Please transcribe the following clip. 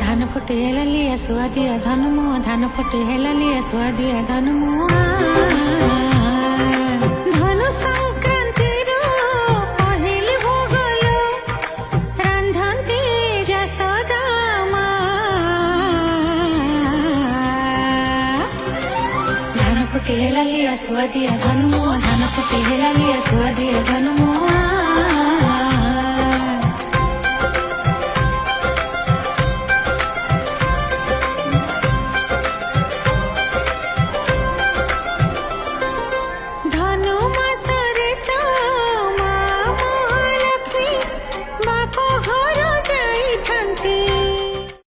धान फुटे हेलालिया सुआदिया धनुमो धान फुटे हेलालिया सुआदिया धनुमो धनु संक्रांति पहली भोगलो रांधंती जसोदा धान फुटे हेलालिया सुआदिया धनुमो धान फुटे हेलालिया सुआदिया धनुमो